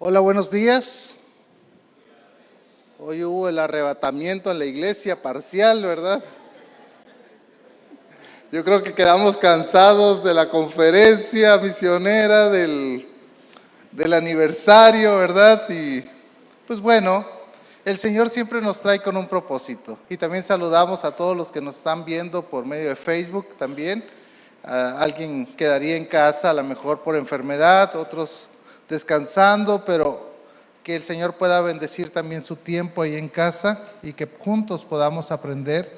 Hola, buenos días. Hoy hubo el arrebatamiento en la iglesia parcial, ¿verdad? Yo creo que quedamos cansados de la conferencia misionera del aniversario, ¿verdad? Y pues bueno, el Señor siempre nos trae con un propósito. Y también saludamos a todos los que nos están viendo por medio de Facebook también. Alguien quedaría en casa a lo mejor por enfermedad, otros descansando, pero que el Señor pueda bendecir también su tiempo ahí en casa y que juntos podamos aprender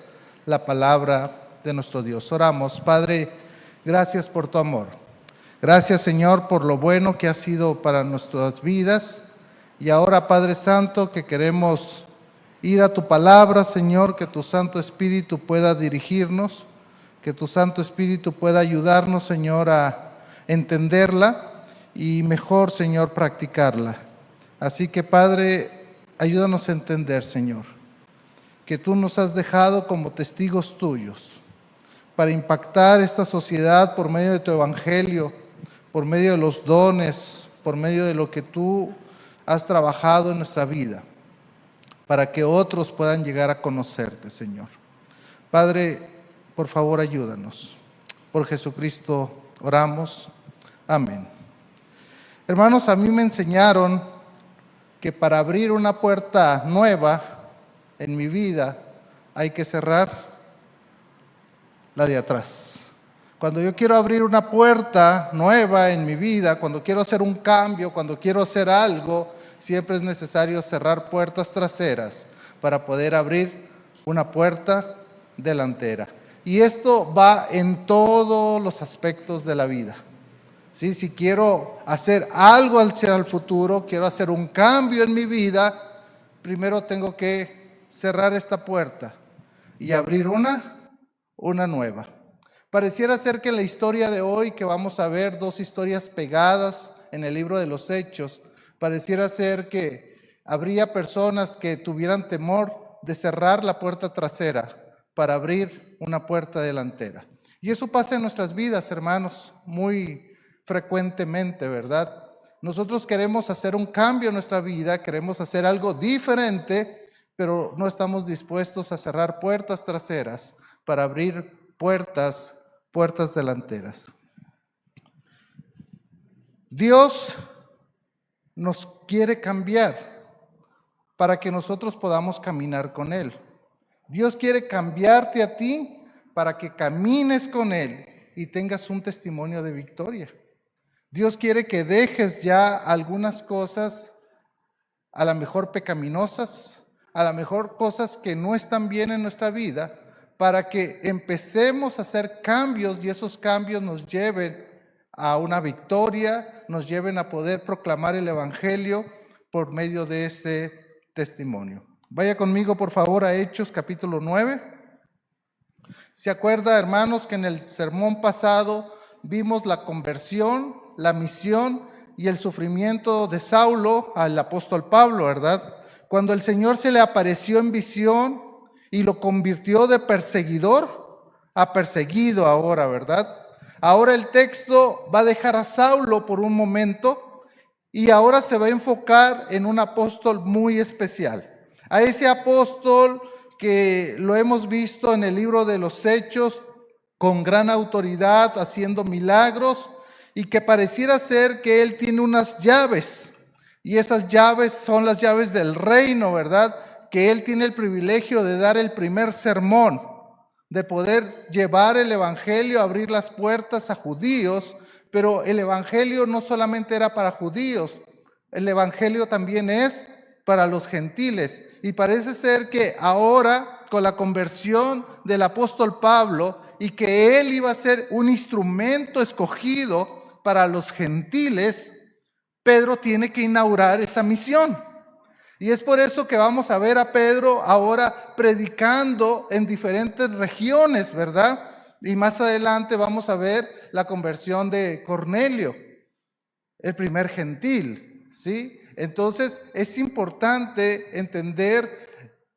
la palabra de nuestro Dios. Oramos. Padre, gracias por tu amor. Gracias, Señor, por lo bueno que ha sido para nuestras vidas. Y ahora, Padre Santo, que queremos ir a tu palabra, Señor, que tu Santo Espíritu pueda dirigirnos, que tu Santo Espíritu pueda ayudarnos, Señor, a entenderla y mejor, Señor, practicarla. Así que, Padre, ayúdanos a entender, Señor, que tú nos has dejado como testigos tuyos para impactar esta sociedad por medio de tu evangelio, por medio de los dones, por medio de lo que tú has trabajado en nuestra vida, para que otros puedan llegar a conocerte, Señor. Padre, por favor, ayúdanos. Por Jesucristo oramos. Amén. Hermanos, a mí me enseñaron que para abrir una puerta nueva en mi vida hay que cerrar la de atrás. Cuando yo quiero abrir una puerta nueva en mi vida, cuando quiero hacer un cambio, cuando quiero hacer algo, siempre es necesario cerrar puertas traseras para poder abrir una puerta delantera. Y esto va en todos los aspectos de la vida. ¿Sí? Si quiero hacer algo hacia el futuro, quiero hacer un cambio en mi vida, primero tengo que cerrar esta puerta y abrir una nueva. Pareciera ser que en la historia de hoy, que vamos a ver dos historias pegadas en el libro de los Hechos, pareciera ser que habría personas que tuvieran temor de cerrar la puerta trasera para abrir una puerta delantera. Y eso pasa en nuestras vidas, hermanos, muy frecuentemente, ¿verdad? Nosotros queremos hacer un cambio en nuestra vida, queremos hacer algo diferente, pero no estamos dispuestos a cerrar puertas traseras para abrir puertas delanteras. Dios nos quiere cambiar para que nosotros podamos caminar con Él. Dios quiere cambiarte a ti para que camines con Él y tengas un testimonio de victoria. Dios quiere que dejes ya algunas cosas, a lo mejor pecaminosas, a lo mejor cosas que no están bien en nuestra vida, para que empecemos a hacer cambios y esos cambios nos lleven a una victoria, nos lleven a poder proclamar el evangelio por medio de ese testimonio. Vaya conmigo, por favor, a Hechos capítulo 9. ¿Se acuerda, hermanos, que en el sermón pasado vimos la conversión, la misión y el sufrimiento de Saulo al apóstol Pablo, ¿verdad? Cuando el Señor se le apareció en visión y lo convirtió de perseguidor a perseguido ahora, ¿verdad? Ahora el texto va a dejar a Saulo por un momento y ahora se va a enfocar en un apóstol muy especial. A ese apóstol que lo hemos visto en el libro de los Hechos con gran autoridad, haciendo milagros, y que pareciera ser que él tiene unas llaves, y esas llaves son las llaves del reino, ¿verdad? Que él tiene el privilegio de dar el primer sermón, de poder llevar el evangelio, abrir las puertas a judíos, pero el evangelio no solamente era para judíos, el evangelio también es para los gentiles. Y parece ser que ahora, con la conversión del apóstol Pablo, y que él iba a ser un instrumento escogido para los gentiles, Pedro tiene que inaugurar esa misión. Y es por eso que vamos a ver a Pedro ahora predicando en diferentes regiones, ¿verdad? Y más adelante vamos a ver la conversión de Cornelio, el primer gentil, ¿sí? Entonces es importante entender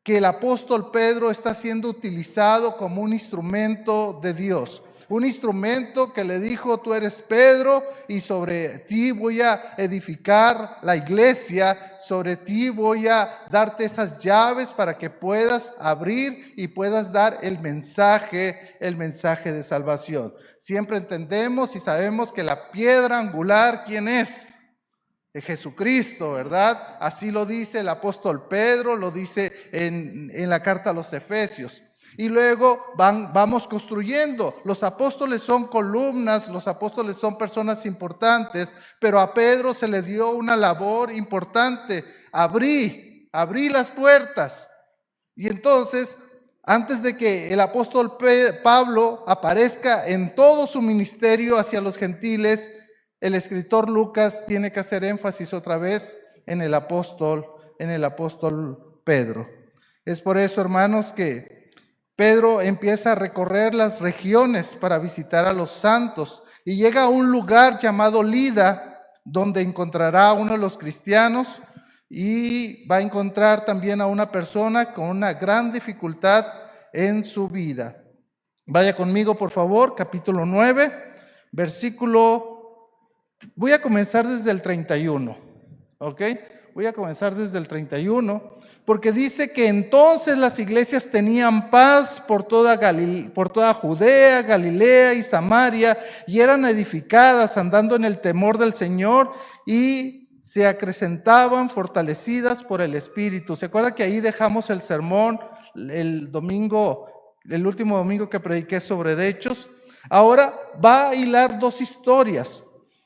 que el apóstol Pedro está siendo utilizado como un instrumento de Dios. un instrumento que le dijo: tú eres Pedro y sobre ti voy a edificar la iglesia, sobre ti voy a darte esas llaves para que puedas abrir y puedas dar el mensaje de salvación. Siempre entendemos y sabemos que la piedra angular, ¿quién es? De Jesucristo, ¿verdad? Así lo dice el apóstol Pedro, lo dice en la carta a los Efesios. Y luego vamos construyendo. Los apóstoles son columnas, los apóstoles son personas importantes, pero a Pedro se le dio una labor importante: abrí las puertas. Y entonces, antes de que el apóstol Pablo aparezca en todo su ministerio hacia los gentiles, el escritor Lucas tiene que hacer énfasis otra vez en el apóstol Pedro. Es por eso, hermanos, que Pedro empieza a recorrer las regiones para visitar a los santos y llega a un lugar llamado Lida, donde encontrará a uno de los cristianos y va a encontrar también a una persona con una gran dificultad en su vida. Vaya conmigo, por favor, capítulo 9, versículo... Voy a comenzar desde el 31, ¿ok? Voy a comenzar desde el 31, porque dice que entonces las iglesias tenían paz por toda Judea, Galilea y Samaria, y eran edificadas andando en el temor del Señor y se acrecentaban fortalecidas por el Espíritu. ¿Se acuerda que ahí dejamos el sermón el último domingo que prediqué sobre Hechos? Ahora va a hilar dos historias.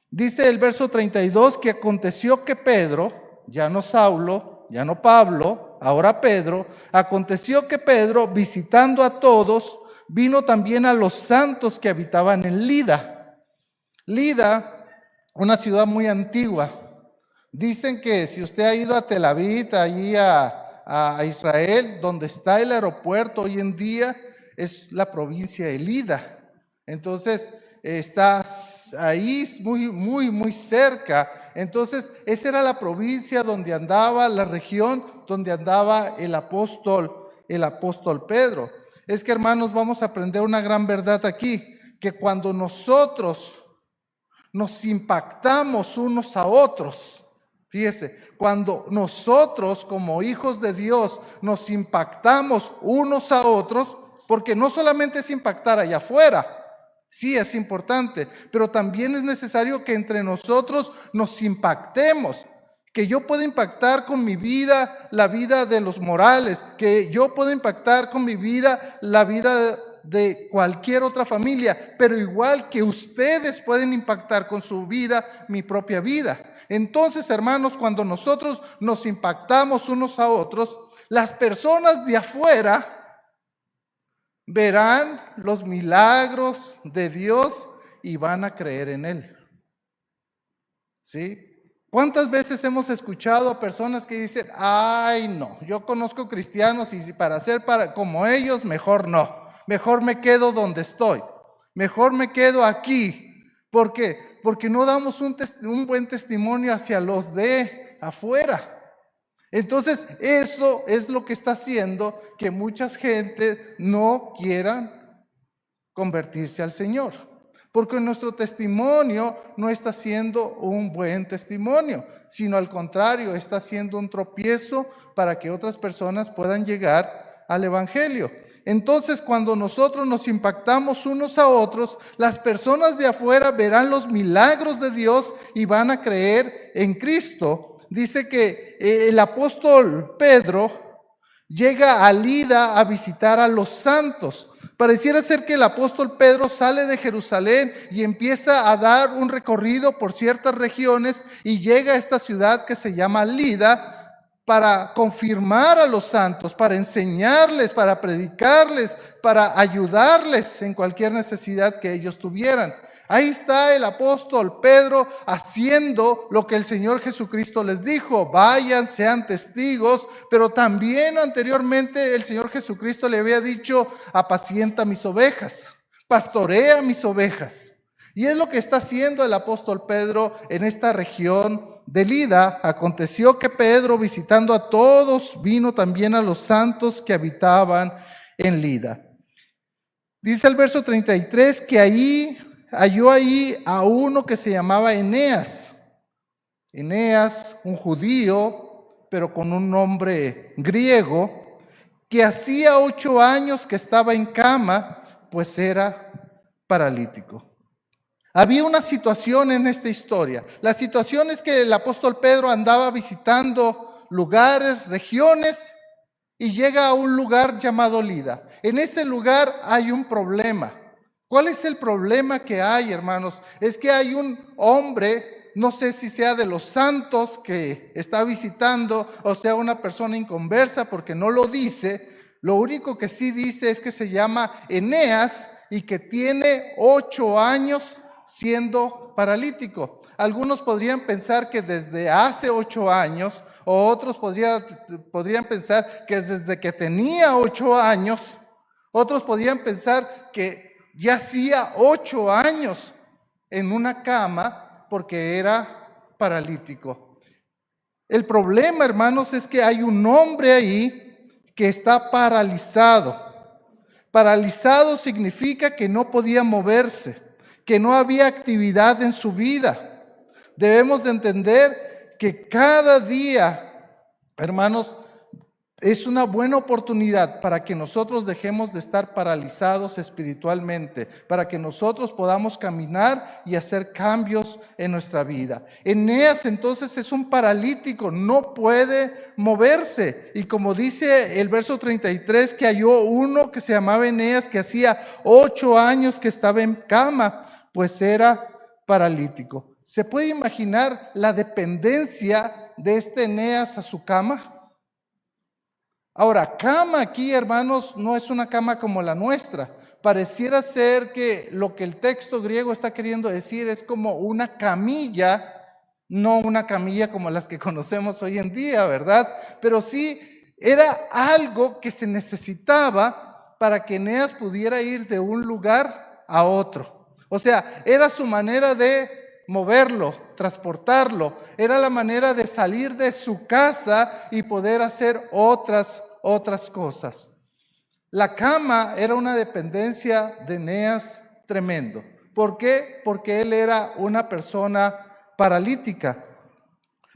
Dice el verso 32 que aconteció que Pedro, ya no Saulo, ya no Pablo, ahora Pedro, aconteció que Pedro, visitando a todos, vino también a los santos que habitaban en Lida. Lida, una ciudad muy antigua. Dicen que si usted ha ido a Tel Aviv, allí a Israel, donde está el aeropuerto hoy en día, es la provincia de Lida. Entonces, está ahí muy cerca. Entonces, esa era la provincia donde andaba, la región donde andaba el apóstol Pedro. Es que, hermanos, vamos a aprender una gran verdad aquí, que cuando nosotros nos impactamos unos a otros, fíjese, cuando nosotros como hijos de Dios nos impactamos unos a otros, porque no solamente es impactar allá afuera, sí es importante, pero también es necesario que entre nosotros nos impactemos, que yo pueda impactar con mi vida la vida de los Morales, que yo pueda impactar con mi vida la vida de cualquier otra familia, pero igual que ustedes pueden impactar con su vida mi propia vida. Entonces, hermanos, cuando nosotros nos impactamos unos a otros, las personas de afuera verán los milagros de Dios y van a creer en Él. ¿Sí? ¿Cuántas veces hemos escuchado a personas que dicen: ay, no, yo conozco cristianos y para ser como ellos, mejor no, mejor me quedo donde estoy, mejor me quedo aquí? ¿Por qué? Porque no damos un buen testimonio hacia los de afuera. Entonces, eso es lo que está haciendo que mucha gente no quieran convertirse al Señor, porque nuestro testimonio no está siendo un buen testimonio, sino al contrario, está siendo un tropiezo para que otras personas puedan llegar al Evangelio. Entonces, cuando nosotros nos impactamos unos a otros, las personas de afuera verán los milagros de Dios y van a creer en Cristo. Dice que el apóstol Pedro llega a Lida a visitar a los santos. Pareciera ser que el apóstol Pedro sale de Jerusalén y empieza a dar un recorrido por ciertas regiones y llega a esta ciudad que se llama Lida para confirmar a los santos, para enseñarles, para predicarles, para ayudarles en cualquier necesidad que ellos tuvieran. Ahí está el apóstol Pedro haciendo lo que el Señor Jesucristo les dijo: vayan, sean testigos. Pero también anteriormente el Señor Jesucristo le había dicho: apacienta mis ovejas, pastorea mis ovejas. Y es lo que está haciendo el apóstol Pedro en esta región de Lida. Aconteció que Pedro, visitando a todos, vino también a los santos que habitaban en Lida. Dice el verso 33 que halló ahí a uno que se llamaba Eneas. Eneas, un judío, pero con un nombre griego, que hacía 8 años que estaba en cama, pues era paralítico. Había una situación en esta historia. La situación es que el apóstol Pedro andaba visitando lugares, regiones, y llega a un lugar llamado Lida. En ese lugar hay un problema. ¿Cuál es el problema que hay, hermanos? Es que hay un hombre, no sé si sea de los santos que está visitando o sea una persona inconversa porque no lo dice. Lo único que sí dice es que se llama Eneas y que tiene 8 años siendo paralítico. Algunos podrían pensar que desde hace 8 años, o otros podrían pensar que desde que tenía 8 años, otros podrían pensar que ya hacía 8 años en una cama porque era paralítico. El problema, hermanos, es que hay un hombre ahí que está paralizado. Paralizado significa que no podía moverse, que no había actividad en su vida. Debemos de entender que cada día, hermanos, es una buena oportunidad para que nosotros dejemos de estar paralizados espiritualmente, para que nosotros podamos caminar y hacer cambios en nuestra vida. Eneas entonces es un paralítico, no puede moverse. Y como dice el verso 33, que halló uno que se llamaba Eneas, que hacía 8 años que estaba en cama, pues era paralítico. ¿Se puede imaginar la dependencia de este Eneas a su cama? Ahora, cama aquí, hermanos, no es una cama como la nuestra. Pareciera ser que lo que el texto griego está queriendo decir es como una camilla, no una camilla como las que conocemos hoy en día, ¿verdad? Pero sí era algo que se necesitaba para que Eneas pudiera ir de un lugar a otro. O sea, era su manera de moverlo, transportarlo. Era la manera de salir de su casa y poder hacer otras cosas. La cama era una dependencia de Eneas tremendo. ¿Por qué? Porque él era una persona paralítica.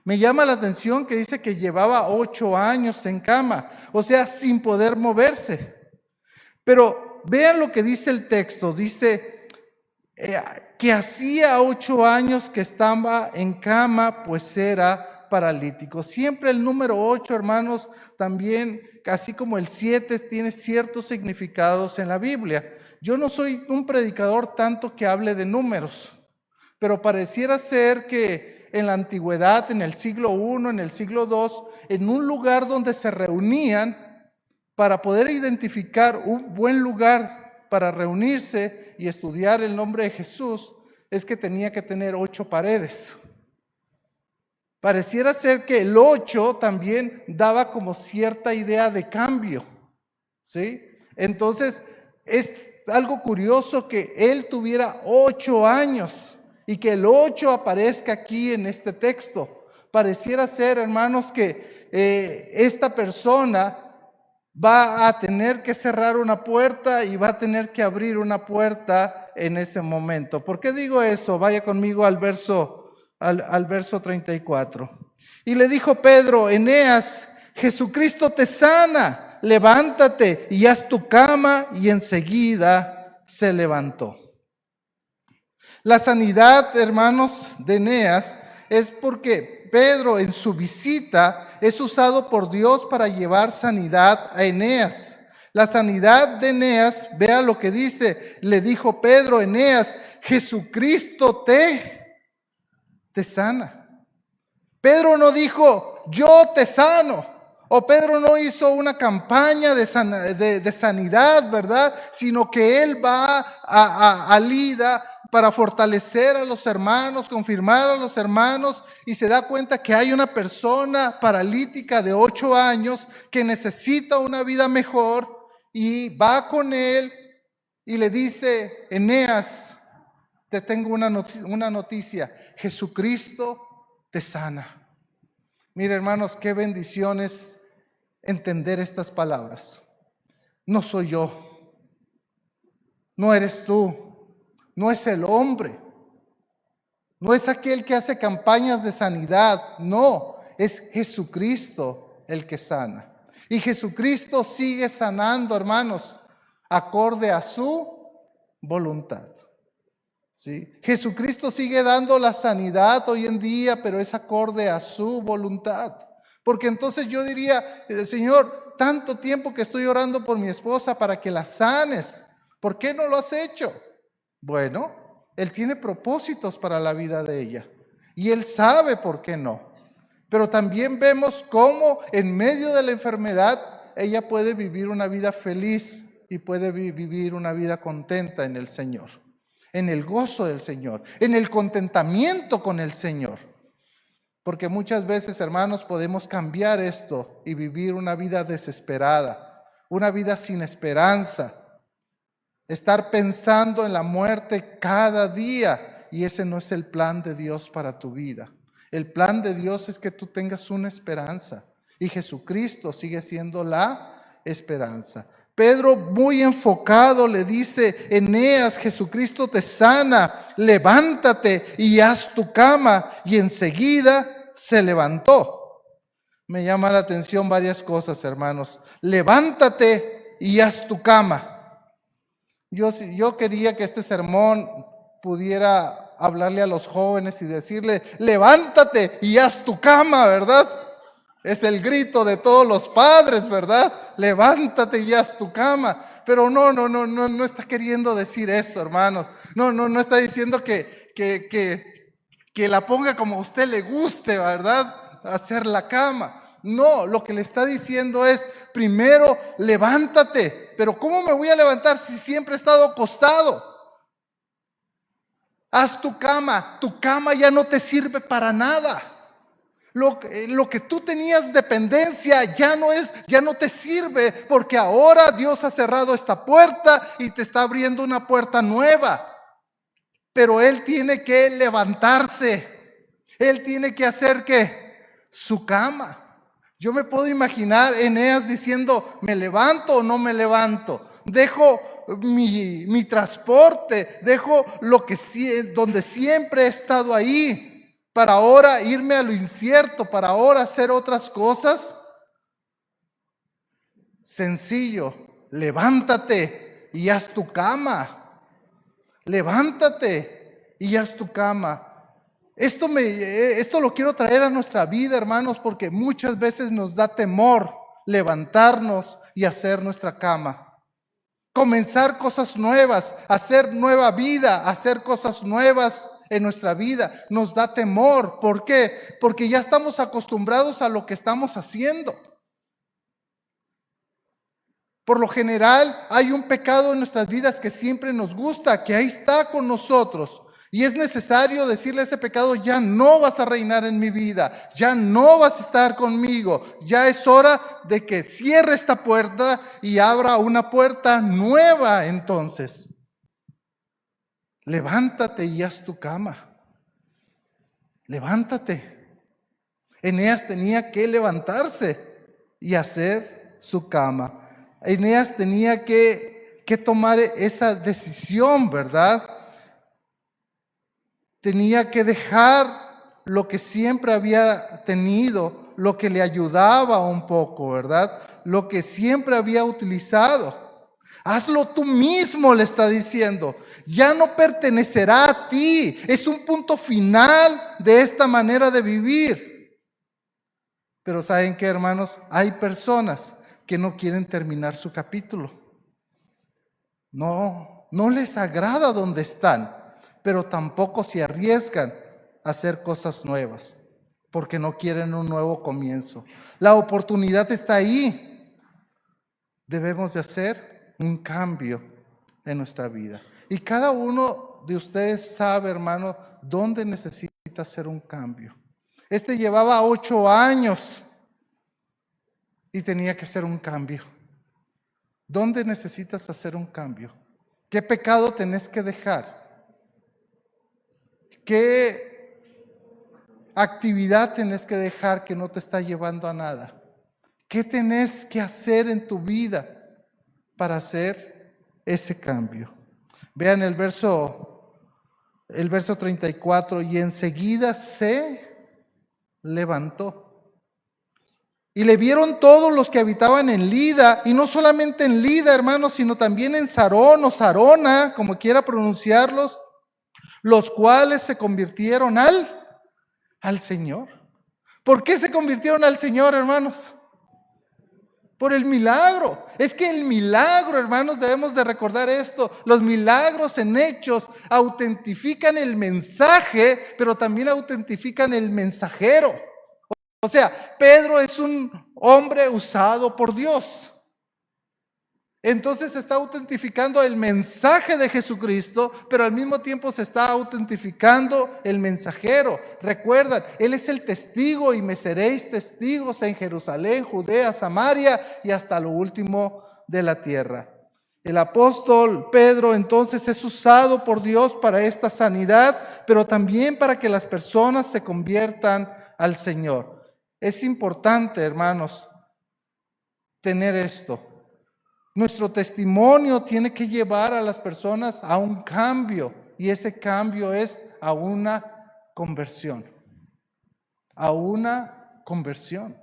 Me llama la atención que dice que llevaba 8 años en cama, o sea, sin poder moverse. Pero vean lo que dice el texto, dice que hacía 8 años que estaba en cama, pues era paralítico. Siempre el número 8, hermanos, también, así como el 7, tiene ciertos significados en la Biblia. Yo no soy un predicador tanto que hable de números, pero pareciera ser que en la antigüedad, en el siglo I, en el siglo II, en un lugar donde se reunían, para poder identificar un buen lugar para reunirse y estudiar el nombre de Jesús, es que tenía que tener 8 paredes. Pareciera ser que el 8 también daba como cierta idea de cambio, ¿sí? Entonces, es algo curioso que él tuviera 8 años y que el 8 aparezca aquí en este texto. Pareciera ser, hermanos, que esta persona va a tener que cerrar una puerta y va a tener que abrir una puerta en ese momento. ¿Por qué digo eso? Vaya conmigo al verso 34. Y le dijo Pedro: Eneas, Jesucristo te sana, levántate y haz tu cama. Y enseguida se levantó. La sanidad, hermanos, de Eneas es porque Pedro en su visita es usado por Dios para llevar sanidad a Eneas. La sanidad de Eneas, vea lo que dice, le dijo Pedro: Eneas, Jesucristo te sana. Pedro no dijo: yo te sano. O Pedro no hizo una campaña de sanidad, ¿verdad? Sino que él va a Lida para fortalecer a los hermanos, confirmar a los hermanos, y se da cuenta que hay una persona paralítica de 8 años que necesita una vida mejor, y va con él y le dice: Eneas, te tengo una noticia, Jesucristo te sana. Mire, hermanos, qué bendición es entender estas palabras. No soy yo, no eres tú, no es el hombre, no es aquel que hace campañas de sanidad, no, es Jesucristo el que sana. Y Jesucristo sigue sanando, hermanos, acorde a su voluntad. ¿Sí? Jesucristo sigue dando la sanidad hoy en día, pero es acorde a su voluntad. Porque entonces yo diría, Señor, tanto tiempo que estoy orando por mi esposa para que la sanes, ¿por qué no lo has hecho? Bueno, Él tiene propósitos para la vida de ella y Él sabe por qué no. Pero también vemos cómo en medio de la enfermedad ella puede vivir una vida feliz y puede vivir una vida contenta en el Señor, en el gozo del Señor, en el contentamiento con el Señor. Porque muchas veces, hermanos, podemos cambiar esto y vivir una vida desesperada, una vida sin esperanza, estar pensando en la muerte cada día, y ese no es el plan de Dios para tu vida. El plan de Dios es que tú tengas una esperanza, y Jesucristo sigue siendo la esperanza. Pedro, muy enfocado, le dice: Eneas, Jesucristo te sana, levántate y haz tu cama. Y enseguida se levantó. Me llama la atención varias cosas, hermanos. Levántate y haz tu cama. Yo quería que este sermón pudiera hablarle a los jóvenes y decirle: levántate y haz tu cama, ¿verdad? Es el grito de todos los padres, ¿verdad? Levántate y haz tu cama. Pero no está queriendo decir eso, hermanos. No está diciendo que la ponga como a usted le guste, ¿verdad? Hacer la cama. No, lo que le está diciendo es: primero levántate. Pero ¿cómo me voy a levantar si siempre he estado acostado? Haz tu cama ya no te sirve para nada. Lo que tú tenías dependencia ya no te sirve, porque ahora Dios ha cerrado esta puerta y te está abriendo una puerta nueva. Pero Él tiene que levantarse. Él tiene que hacer ¿qué? Su cama. Yo me puedo imaginar Eneas diciendo: ¿me levanto o no me levanto? Dejo mi transporte, dejo donde siempre he estado ahí, para ahora irme a lo incierto, para ahora hacer otras cosas. Sencillo, levántate y haz tu cama. Levántate y haz tu cama. Esto lo quiero traer a nuestra vida, hermanos, porque muchas veces nos da temor levantarnos y hacer nuestra cama. Comenzar cosas nuevas, hacer nueva vida, hacer cosas nuevas en nuestra vida. Nos da temor. ¿Por qué? Porque ya estamos acostumbrados a lo que estamos haciendo. Por lo general, hay un pecado en nuestras vidas que siempre nos gusta, que ahí está con nosotros. Y es necesario decirle a ese pecado: ya no vas a reinar en mi vida, ya no vas a estar conmigo. Ya es hora de que cierre esta puerta y abra una puerta nueva. Entonces, levántate y haz tu cama. Levántate. Eneas tenía que levantarse y hacer su cama. Eneas tenía que tomar esa decisión, ¿verdad? Tenía que dejar lo que siempre había tenido, lo que le ayudaba un poco, ¿verdad? Lo que siempre había utilizado. Hazlo tú mismo, le está diciendo. Ya no pertenecerá a ti. Es un punto final de esta manera de vivir. Pero ¿saben qué, hermanos? Hay personas que no quieren terminar su capítulo. No les agrada donde están, pero tampoco se arriesgan a hacer cosas nuevas, porque no quieren un nuevo comienzo. La oportunidad está ahí. Debemos de hacer un cambio en nuestra vida. Y cada uno de ustedes sabe, hermano, dónde necesita hacer un cambio. Llevaba 8 años y tenía que hacer un cambio. ¿Dónde necesitas hacer un cambio? ¿Qué pecado tenés que dejar? ¿Qué actividad tenés que dejar que no te está llevando a nada? ¿Qué tenés que hacer en tu vida para hacer ese cambio? Vean el verso 34, y enseguida se levantó. Y le vieron todos los que habitaban en Lida, y no solamente en Lida, hermanos, sino también en Sarón o Sarona, como quiera pronunciarlos, los cuales se convirtieron al Señor. ¿Por qué se convirtieron al Señor, hermanos? Por el milagro. Es que el milagro, hermanos, debemos de recordar esto. Los milagros en hechos autentifican el mensaje, pero también autentifican el mensajero. O sea, Pedro es un hombre usado por Dios. Entonces se está autentificando el mensaje de Jesucristo, pero al mismo tiempo se está autentificando el mensajero. Recuerdan, Él es el testigo y me seréis testigos en Jerusalén, Judea, Samaria y hasta lo último de la tierra. El apóstol Pedro entonces es usado por Dios para esta sanidad, pero también para que las personas se conviertan al Señor. Es importante, hermanos, tener esto. Nuestro testimonio tiene que llevar a las personas a un cambio, y ese cambio es a una conversión. A una conversión.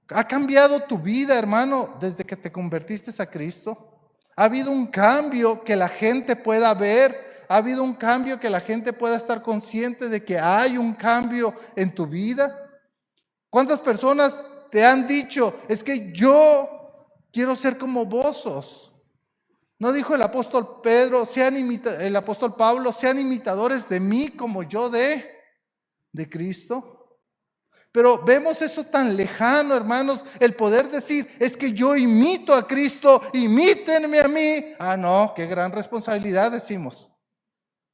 ¿Ha cambiado tu vida, hermano, desde que te convertiste a Cristo? ¿Ha habido un cambio que la gente pueda ver? ¿Ha habido un cambio que la gente pueda estar consciente de que hay un cambio en tu vida? ¿Cuántas personas te han dicho, es que yo quiero ser como vos sos? ¿No dijo el apóstol el apóstol Pablo, sean imitadores de mí como yo de Cristo? Pero vemos eso tan lejano, hermanos, el poder decir, es que yo imito a Cristo, imítenme a mí. Ah, no, qué gran responsabilidad, decimos.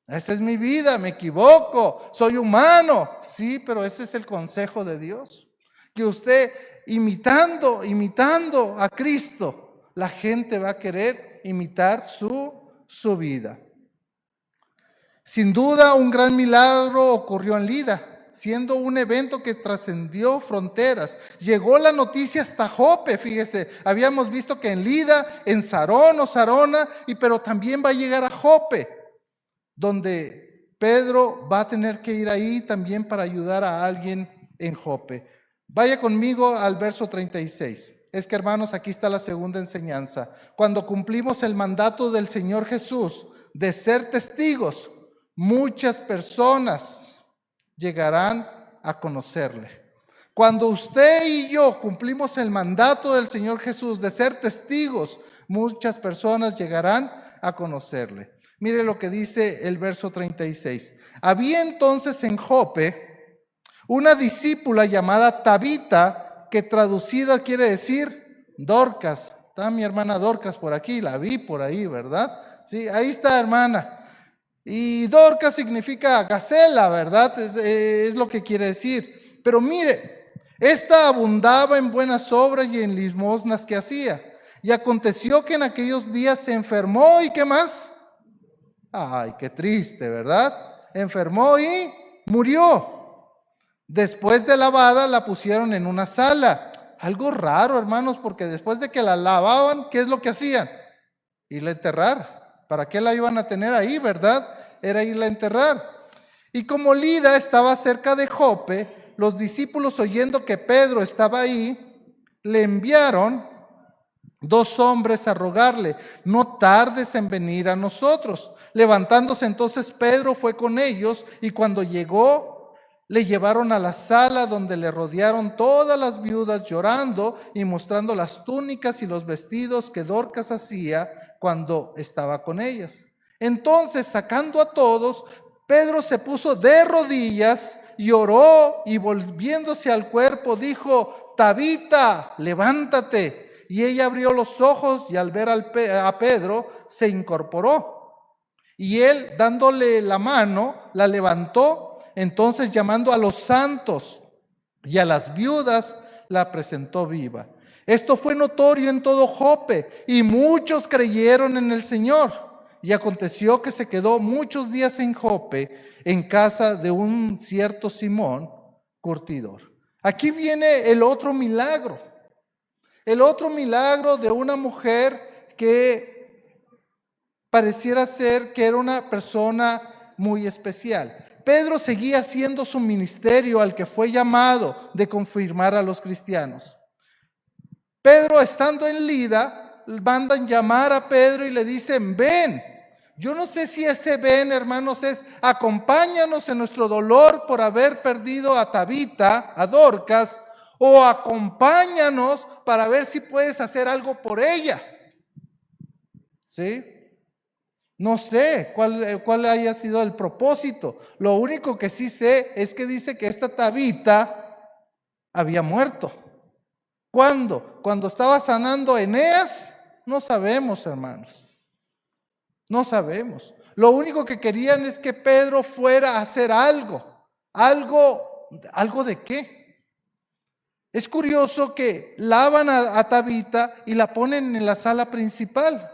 Esa es mi vida, me equivoco, soy humano. Sí, pero ese es el consejo de Dios. Que usted imitando a Cristo, la gente va a querer imitar su vida. Sin duda, un gran milagro ocurrió en Lida, siendo un evento que trascendió fronteras. Llegó la noticia hasta Jope, fíjese. Habíamos visto que en Lida, en Sarón o Sarona, pero también va a llegar a Jope, donde Pedro va a tener que ir ahí también para ayudar a alguien en Jope. Vaya conmigo al verso 36. Es que, hermanos, aquí está la segunda enseñanza. Cuando cumplimos el mandato del Señor Jesús de ser testigos, muchas personas llegarán a conocerle. Cuando usted y yo cumplimos el mandato del Señor Jesús de ser testigos, muchas personas llegarán a conocerle. Mire lo que dice el verso 36. Había entonces en Jope una discípula llamada Tabita, que traducida quiere decir Dorcas. Está mi hermana Dorcas por aquí, la vi por ahí, ¿verdad? Sí, ahí está, hermana. Y Dorcas significa gacela, ¿verdad? Es lo que quiere decir. Pero mire, esta abundaba en buenas obras y en limosnas que hacía. Y aconteció que en aquellos días se enfermó, ¿y qué más? Ay, qué triste, ¿verdad? Enfermó y murió. Después de lavada la pusieron en una sala. Algo raro, hermanos, porque después de que la lavaban, ¿qué es lo que hacían? Irla a enterrar. ¿Para qué la iban a tener ahí, verdad? Era irla a enterrar. Y como Lida estaba cerca de Jope, los discípulos, oyendo que Pedro estaba ahí, le enviaron 2 hombres a rogarle, no tardes en venir a nosotros. Levantándose entonces Pedro fue con ellos, y cuando llegó, le llevaron a la sala donde le rodearon todas las viudas llorando y mostrando las túnicas y los vestidos que Dorcas hacía cuando estaba con ellas. Entonces, sacando a todos, Pedro se puso de rodillas y oró, y volviéndose al cuerpo dijo, Tabita, levántate. Y ella abrió los ojos y al ver a Pedro se incorporó. Y él, dándole la mano, la levantó. Entonces, llamando a los santos y a las viudas, la presentó viva. Esto fue notorio en todo Jope, y muchos creyeron en el Señor. Y aconteció que se quedó muchos días en Jope, en casa de un cierto Simón, curtidor. Aquí viene el otro milagro. El otro milagro de una mujer que pareciera ser que era una persona muy especial. Pedro seguía haciendo su ministerio al que fue llamado de confirmar a los cristianos. Pedro, estando en Lida, mandan llamar a Pedro y le dicen, ven. Yo no sé si ese ven, hermanos, es acompáñanos en nuestro dolor por haber perdido a Tabita, a Dorcas, o acompáñanos para ver si puedes hacer algo por ella. ¿Sí? No sé cuál haya sido el propósito. Lo único que sí sé es que dice que esta Tabita había muerto. ¿Cuándo? Cuando estaba sanando a Eneas, no sabemos, hermanos. No sabemos. Lo único que querían es que Pedro fuera a hacer algo. ¿Algo de qué? Es curioso que lavan a Tabita y la ponen en la sala principal.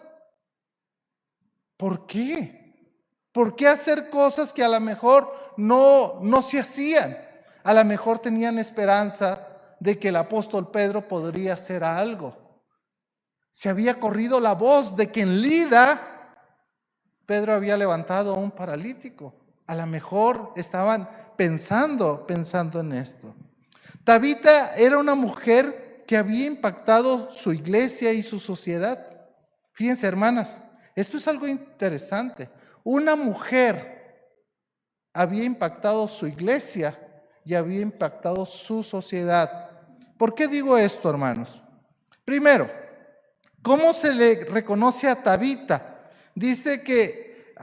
¿Por qué? ¿Por qué hacer cosas que a lo mejor no se hacían? A lo mejor tenían esperanza de que el apóstol Pedro podría hacer algo. Se había corrido la voz de que en Lida Pedro había levantado a un paralítico. A lo mejor estaban pensando en esto. Tabita era una mujer que había impactado su iglesia y su sociedad. Fíjense, hermanas, esto es algo interesante. Una mujer había impactado su iglesia y había impactado su sociedad. ¿Por qué digo esto, hermanos? Primero, ¿cómo se le reconoce a Tabita? Dice que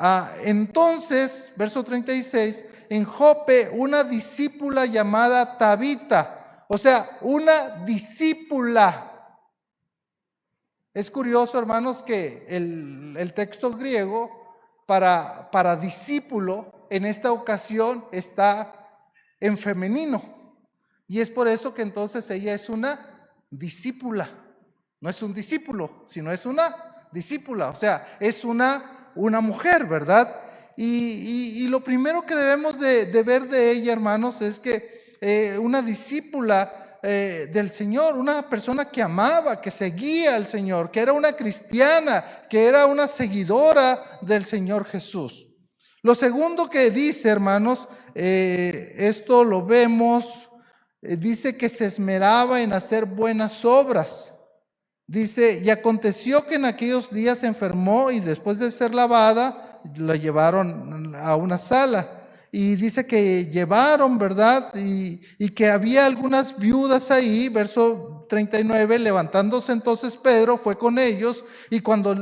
entonces, verso 36, en Jope una discípula llamada Tabita, o sea, una discípula. Es curioso, hermanos, que el texto griego para discípulo en esta ocasión está en femenino. Y es por eso que entonces ella es una discípula. No es un discípulo, sino es una discípula. O sea, es una mujer, ¿verdad? Y lo primero que debemos de ver de ella, hermanos, es que una discípula del Señor, una persona que amaba, que seguía al Señor, que era una cristiana, que era una seguidora del Señor Jesús. Lo segundo que dice, hermanos, esto lo vemos, dice que se esmeraba en hacer buenas obras. Dice, y aconteció que en aquellos días se enfermó y después de ser lavada, la llevaron a una sala. Y dice que llevaron, ¿verdad? Y que había algunas viudas ahí, verso 39, levantándose entonces Pedro, fue con ellos, y cuando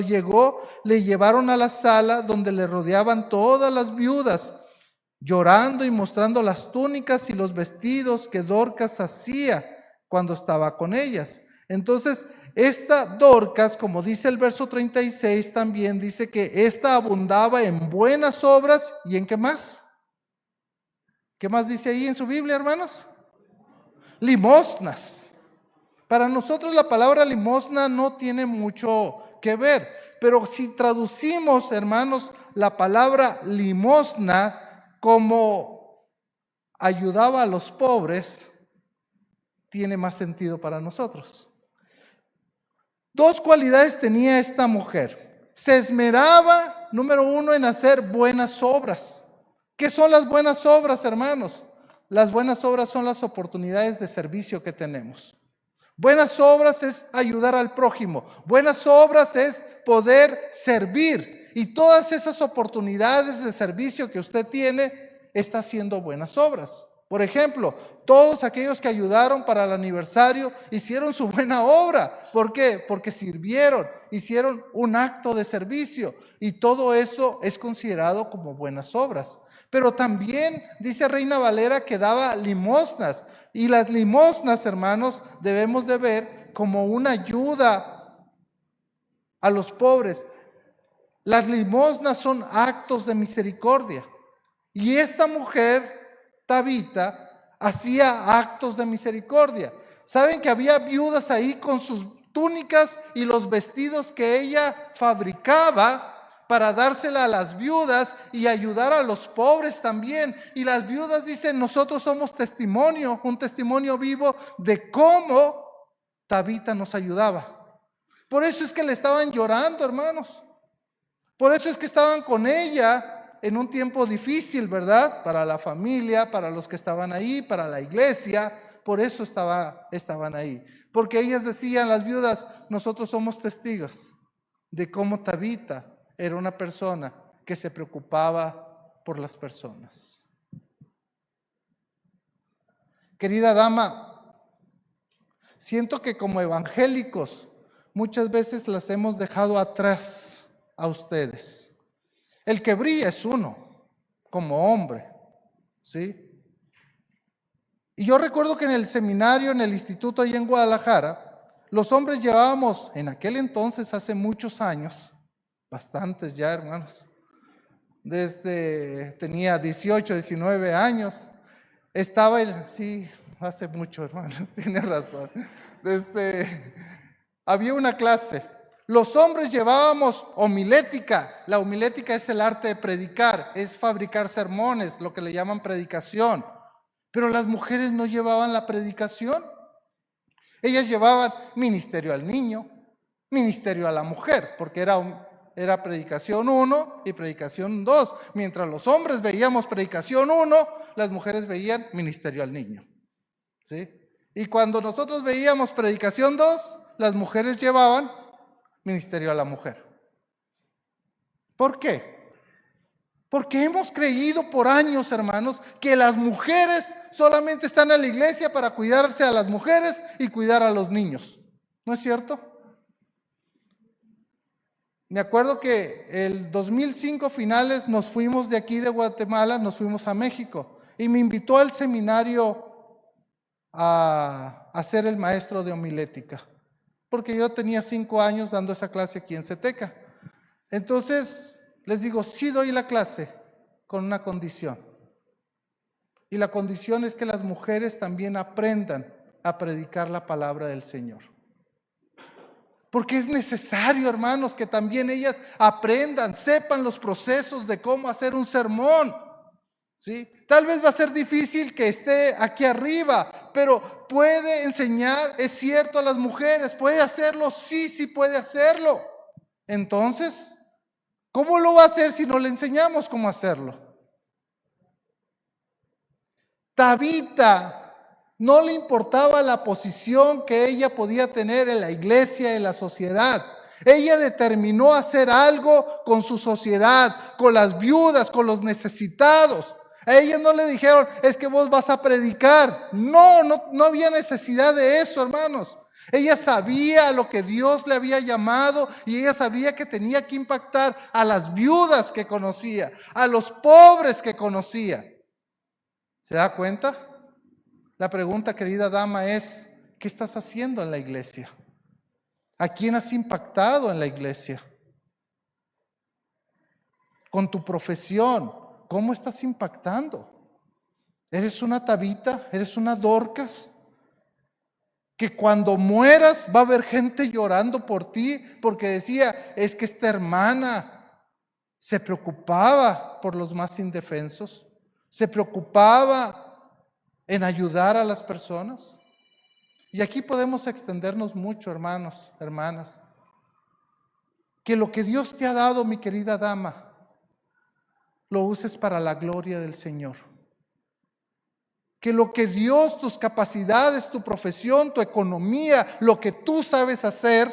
llegó, le llevaron a la sala donde le rodeaban todas las viudas, llorando y mostrando las túnicas y los vestidos que Dorcas hacía cuando estaba con ellas. Entonces, esta Dorcas, como dice el verso 36, también dice que esta abundaba en buenas obras y en ¿qué más? ¿Qué más dice ahí en su Biblia, hermanos? Limosnas. Para nosotros la palabra limosna no tiene mucho que ver, pero si traducimos, hermanos, la palabra limosna como ayudaba a los pobres, tiene más sentido para nosotros. Dos cualidades tenía esta mujer. Se esmeraba, número uno, en hacer buenas obras. ¿Qué son las buenas obras, hermanos? Las buenas obras son las oportunidades de servicio que tenemos. Buenas obras es ayudar al prójimo. Buenas obras es poder servir. Y todas esas oportunidades de servicio que usted tiene, está haciendo buenas obras. Por ejemplo, todos aquellos que ayudaron para el aniversario hicieron su buena obra. ¿Por qué? Porque sirvieron, hicieron un acto de servicio y todo eso es considerado como buenas obras. Pero también dice Reina Valera que daba limosnas, y las limosnas, hermanos, debemos de ver como una ayuda a los pobres. Las limosnas son actos de misericordia, y esta mujer Tabita hacía actos de misericordia. Saben que había viudas ahí con sus túnicas y los vestidos que ella fabricaba para dársela a las viudas y ayudar a los pobres también. Y las viudas dicen, nosotros somos testimonio, un testimonio vivo de cómo Tabita nos ayudaba. Por eso es que le estaban llorando, hermanos. Por eso es que estaban con ella en un tiempo difícil, ¿verdad? Para la familia, para los que estaban ahí, para la iglesia. Por eso estaban ahí. Porque ellas decían, las viudas, nosotros somos testigos de cómo Tabita era una persona que se preocupaba por las personas. Querida dama, siento que como evangélicos muchas veces las hemos dejado atrás a ustedes. El que brilla es uno, como hombre, ¿sí? Y yo recuerdo que en el seminario, en el instituto ahí en Guadalajara, los hombres llevábamos, en aquel entonces, hace muchos años, bastantes ya, hermanos, tenía 18, 19 años, sí, hace mucho, hermano, tiene razón, había una clase, los hombres llevábamos homilética. La homilética es el arte de predicar, es fabricar sermones, lo que le llaman predicación. Pero las mujeres no llevaban la predicación. Ellas llevaban ministerio al niño, ministerio a la mujer, porque era predicación 1 y predicación 2. Mientras los hombres veíamos predicación 1, las mujeres veían ministerio al niño, ¿sí? Y cuando nosotros veíamos predicación 2, las mujeres llevaban ministerio a la mujer. ¿Por qué? Porque hemos creído por años, hermanos, que las mujeres solamente están en la iglesia para cuidarse a las mujeres y cuidar a los niños. ¿No es cierto? Me acuerdo que el 2005 finales nos fuimos de aquí de Guatemala, nos fuimos a México y me invitó al seminario a ser el maestro de homilética, porque yo tenía 5 años dando esa clase aquí en Ceteca. Entonces les digo, sí doy la clase con una condición. Y la condición es que las mujeres también aprendan a predicar la palabra del Señor. Porque es necesario, hermanos, que también ellas aprendan, sepan los procesos de cómo hacer un sermón, ¿sí? Tal vez va a ser difícil que esté aquí arriba, pero puede enseñar, es cierto, a las mujeres. ¿Puede hacerlo? Sí puede hacerlo. Entonces, ¿cómo lo va a hacer si no le enseñamos cómo hacerlo? Tabita no le importaba la posición que ella podía tener en la iglesia, en la sociedad. Ella determinó hacer algo con su sociedad, con las viudas, con los necesitados. A ella no le dijeron, es que vos vas a predicar. No había necesidad de eso, hermanos. Ella sabía lo que Dios le había llamado y ella sabía que tenía que impactar a las viudas que conocía, a los pobres que conocía. ¿Se da cuenta? La pregunta, querida dama, es, ¿qué estás haciendo en la iglesia? ¿A quién has impactado en la iglesia? Con tu profesión, ¿cómo estás impactando? ¿Eres una Tabita? ¿Eres una Dorcas? Que cuando mueras va a haber gente llorando por ti porque decía, es que esta hermana se preocupaba por los más indefensos, se preocupaba en ayudar a las personas. Y aquí podemos extendernos mucho, hermanos, hermanas. Que lo que Dios te ha dado, mi querida dama, lo uses para la gloria del Señor. Que lo que Dios, tus capacidades, tu profesión, tu economía, lo que tú sabes hacer,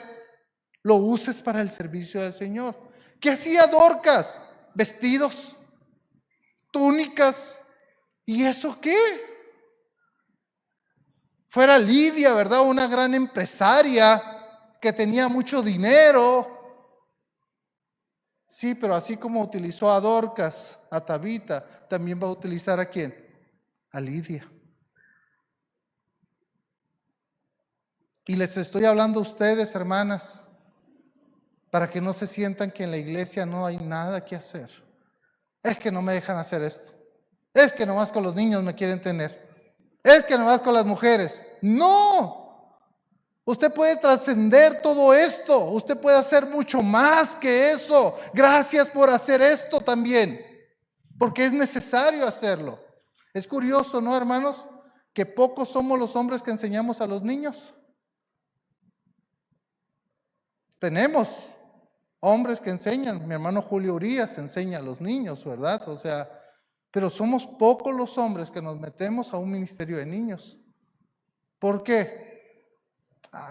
lo uses para el servicio del Señor. ¿Qué hacía Dorcas? Vestidos, túnicas. ¿Y eso qué? Fuera Lidia, ¿verdad? Una gran empresaria que tenía mucho dinero. Sí, pero así como utilizó a Dorcas, a Tabita, también va a utilizar ¿a quién? A Lidia. Y les estoy hablando a ustedes, hermanas, para que no se sientan que en la iglesia no hay nada que hacer. Es que no me dejan hacer esto. Es que nomás con los niños me quieren tener. Es que nomás con las mujeres. No. Usted puede trascender todo esto. Usted puede hacer mucho más que eso. Gracias por hacer esto también. Porque es necesario hacerlo. Es curioso, ¿no, hermanos? Que pocos somos los hombres que enseñamos a los niños. Tenemos hombres que enseñan, mi hermano Julio Urias enseña a los niños, ¿verdad? O sea, pero somos pocos los hombres que nos metemos a un ministerio de niños. ¿Por qué?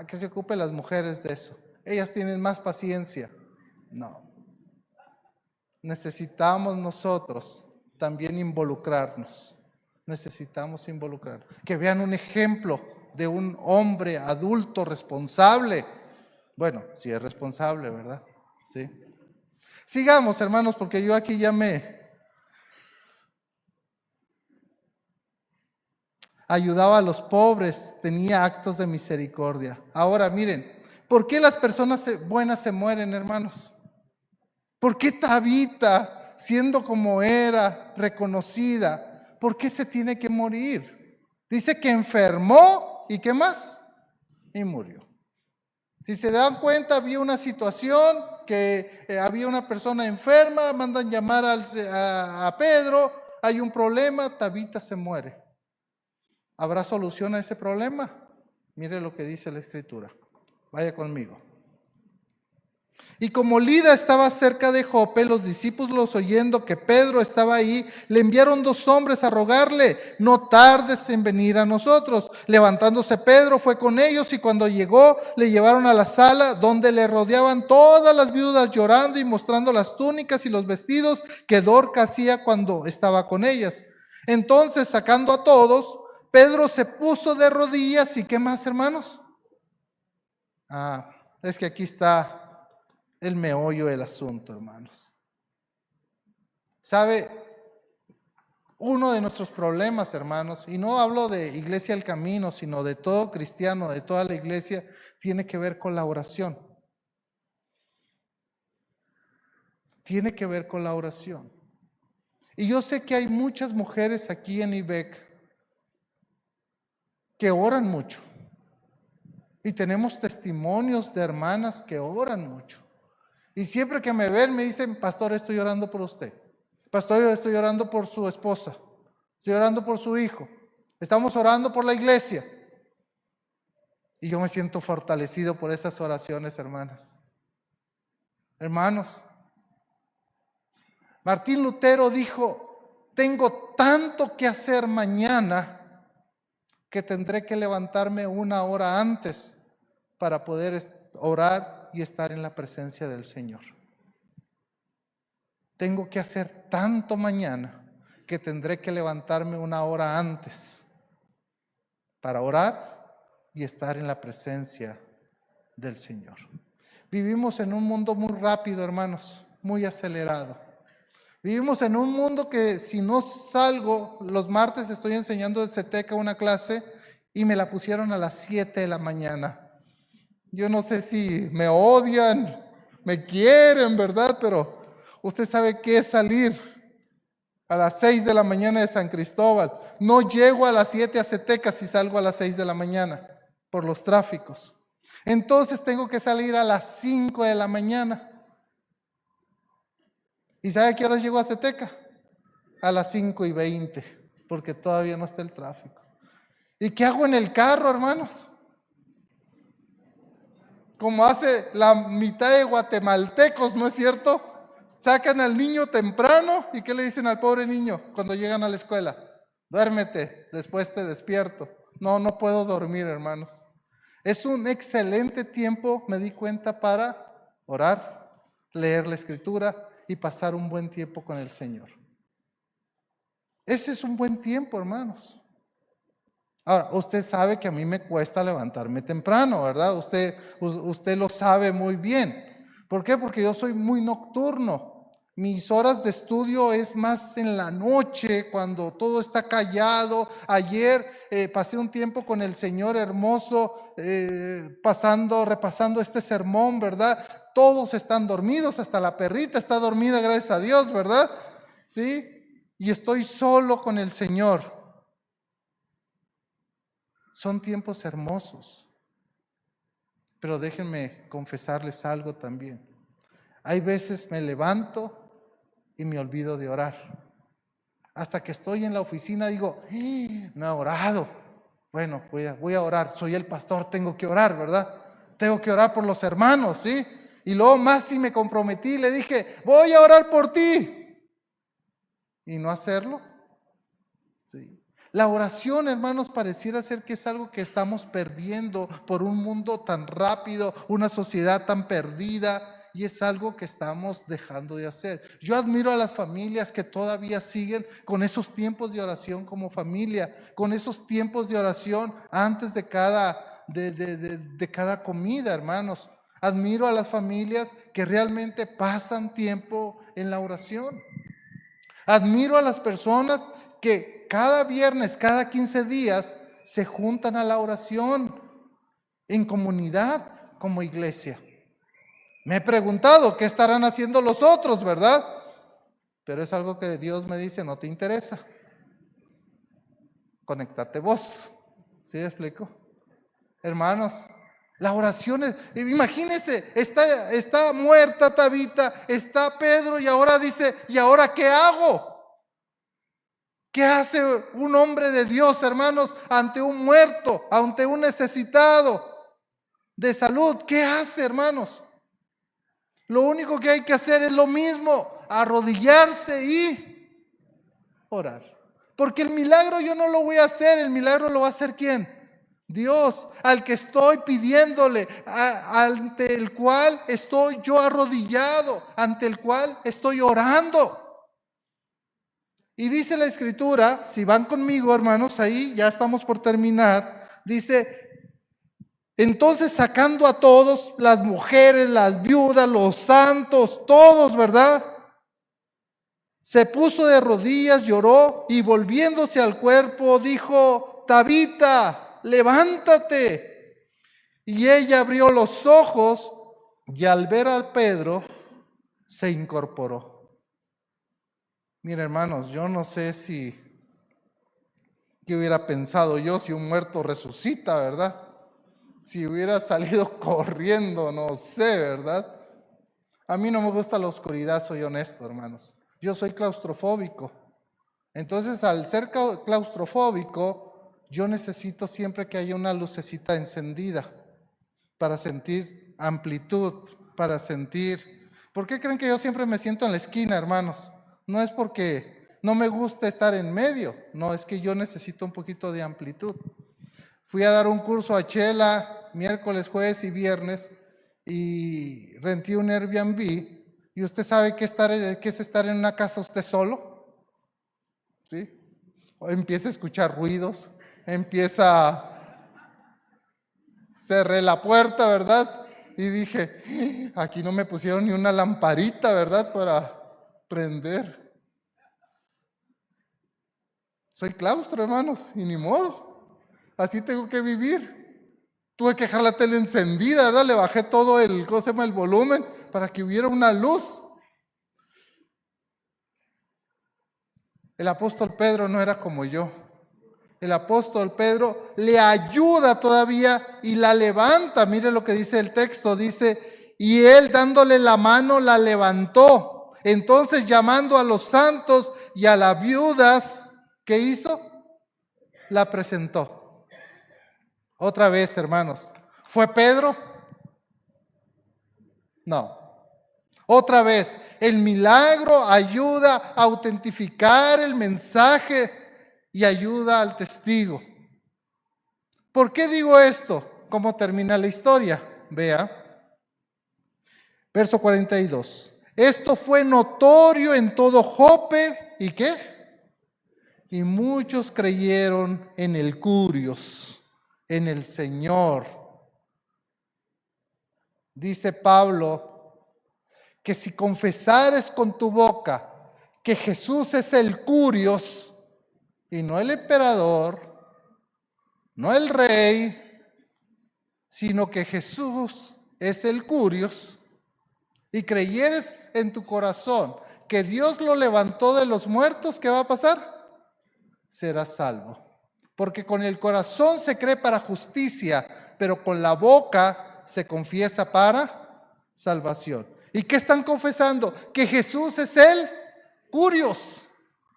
Que se ocupen las mujeres de eso. Ellas tienen más paciencia. No. Necesitamos nosotros también involucrarnos. Necesitamos involucrarnos. Que vean un ejemplo de un hombre adulto responsable. Bueno, si es responsable, ¿verdad? Sí. Sigamos, hermanos, porque yo aquí ya me ayudaba a los pobres, tenía actos de misericordia. Ahora miren, ¿por qué las personas buenas se mueren, hermanos? ¿Por qué Tabita, siendo como era, reconocida, por qué se tiene que morir? Dice que enfermó y ¿qué más? Y murió. Si se dan cuenta, había una situación que había una persona enferma, mandan llamar a Pedro, hay un problema, Tabita se muere. ¿Habrá solución a ese problema? Mire lo que dice la Escritura. Vaya conmigo. Y como Lida estaba cerca de Jope, los discípulos, oyendo que Pedro estaba ahí, le enviaron 2 hombres a rogarle: no tardes en venir a nosotros. Levantándose Pedro fue con ellos, y cuando llegó le llevaron a la sala donde le rodeaban todas las viudas llorando y mostrando las túnicas y los vestidos que Dorcas hacía cuando estaba con ellas. Entonces, sacando a todos, Pedro se puso de rodillas y ¿qué más, hermanos? Es que aquí está el meollo del asunto, hermanos. ¿Sabe? Uno de nuestros problemas, hermanos, y no hablo de Iglesia del Camino, sino de todo cristiano, de toda la iglesia, tiene que ver con la oración. Tiene que ver con la oración. Y yo sé que hay muchas mujeres aquí en IBEC que oran mucho. Y tenemos testimonios de hermanas que oran mucho. Y siempre que me ven me dicen: pastor, estoy orando por usted. Pastor, estoy orando por su esposa. Estoy orando por su hijo. Estamos orando por la iglesia. Y yo me siento fortalecido por esas oraciones, hermanas. Hermanos, Martín Lutero dijo: tengo tanto que hacer mañana que tendré que levantarme 1 hora antes para poder orar y estar en la presencia del Señor. Tengo que hacer tanto mañana que tendré que levantarme 1 hora antes para orar y estar en la presencia del Señor. Vivimos en un mundo muy rápido, hermanos, muy acelerado. Vivimos en un mundo que si no salgo, los martes estoy enseñando el CETECA una clase y me la pusieron a las 7 de la mañana. Yo no sé si me odian, me quieren, ¿verdad? Pero usted sabe qué es salir a las 6 de la mañana de San Cristóbal. No llego a las 7 a CETECA si salgo a las 6 de la mañana por los tráficos. Entonces tengo que salir a las 5 de la mañana. ¿Y sabe a qué hora llego a CETECA? A las 5:20, porque todavía no está el tráfico. ¿Y qué hago en el carro, hermanos? Como hace la mitad de guatemaltecos, ¿no es cierto? Sacan al niño temprano y ¿qué le dicen al pobre niño cuando llegan a la escuela? Duérmete, después te despierto. No puedo dormir, hermanos. Es un excelente tiempo, me di cuenta, para orar, leer la Escritura y pasar un buen tiempo con el Señor. Ese es un buen tiempo, hermanos. Ahora, usted sabe que a mí me cuesta levantarme temprano, ¿verdad? Usted lo sabe muy bien. ¿Por qué? Porque yo soy muy nocturno. Mis horas de estudio es más en la noche, cuando todo está callado. Ayer pasé un tiempo con el Señor hermoso, repasando este sermón, ¿verdad? Todos están dormidos, hasta la perrita está dormida, gracias a Dios, ¿verdad? ¿Sí? Y estoy solo con el Señor. Son tiempos hermosos, pero déjenme confesarles algo también. Hay veces me levanto y me olvido de orar. Hasta que estoy en la oficina digo: no he orado. Bueno, voy a orar, soy el pastor, tengo que orar, ¿verdad? Tengo que orar por los hermanos, ¿sí? Y luego más si me comprometí, le dije, voy a orar por ti. Y no hacerlo. Sí. La oración, hermanos, pareciera ser que es algo que estamos perdiendo por un mundo tan rápido, una sociedad tan perdida, y es algo que estamos dejando de hacer. Yo admiro a las familias que todavía siguen con esos tiempos de oración como familia, con esos tiempos de oración antes de cada comida, hermanos. Admiro a las familias que realmente pasan tiempo en la oración. Admiro a las personas que cada viernes, cada 15 días, se juntan a la oración en comunidad como iglesia. Me he preguntado qué estarán haciendo los otros, ¿verdad? Pero es algo que Dios me dice, no te interesa. Conéctate vos. ¿Sí me explico? Hermanos, la oración es, imagínense, está muerta Tabita, está Pedro y ahora dice, ¿y ahora qué hago? ¿Qué hace un hombre de Dios, hermanos, ante un muerto, ante un necesitado de salud? ¿Qué hace, hermanos? Lo único que hay que hacer es lo mismo, arrodillarse y orar. Porque el milagro yo no lo voy a hacer, el milagro lo va a hacer ¿quién? Dios, al que estoy pidiéndole, ante el cual estoy yo arrodillado, ante el cual estoy orando. Y dice la Escritura, si van conmigo, hermanos, ahí ya estamos por terminar, dice, entonces sacando a todos, las mujeres, las viudas, los santos, todos, ¿verdad? Se puso de rodillas, lloró y volviéndose al cuerpo dijo, Tabita, levántate. Y ella abrió los ojos y al ver a Pedro se incorporó. Miren, hermanos, yo no sé qué hubiera pensado yo si un muerto resucita, ¿verdad? Si hubiera salido corriendo, no sé, ¿verdad? A mí no me gusta la oscuridad, soy honesto, hermanos. Yo soy claustrofóbico. Entonces, al ser claustrofóbico, yo necesito siempre que haya una lucecita encendida para sentir amplitud, para sentir... ¿Por qué creen que yo siempre me siento en la esquina, hermanos? No es porque no me gusta estar en medio, no, es que yo necesito un poquito de amplitud. Fui a dar un curso a Chela miércoles, jueves y viernes y renté un Airbnb. ¿Y usted sabe qué es estar en una casa usted solo? ¿Sí? Empieza a escuchar ruidos, cerré la puerta, ¿verdad? Y dije, aquí no me pusieron ni una lamparita, ¿verdad? Para prender. Soy claustro, hermanos, y ni modo. Así tengo que vivir. Tuve que dejar la tele encendida, ¿verdad? Le bajé todo el volumen para que hubiera una luz. El apóstol Pedro no era como yo. El apóstol Pedro le ayuda todavía y la levanta. Mire lo que dice el texto, dice, y él dándole la mano la levantó. Entonces llamando a los santos y a las viudas, ¿qué hizo? La presentó. Otra vez, hermanos, ¿fue Pedro? No. Otra vez, el milagro ayuda a autentificar el mensaje y ayuda al testigo. ¿Por qué digo esto? ¿Cómo termina la historia? Vea, verso 42. Esto fue notorio en todo Jope, ¿y qué? Y muchos creyeron en el Curios, en el Señor. Dice Pablo, que si confesares con tu boca que Jesús es el Curios y no el emperador, no el rey, sino que Jesús es el Curios, y creyeres en tu corazón que Dios lo levantó de los muertos, ¿qué va a pasar? Serás salvo. Porque con el corazón se cree para justicia, pero con la boca se confiesa para salvación. ¿Y qué están confesando? Que Jesús es el Curios,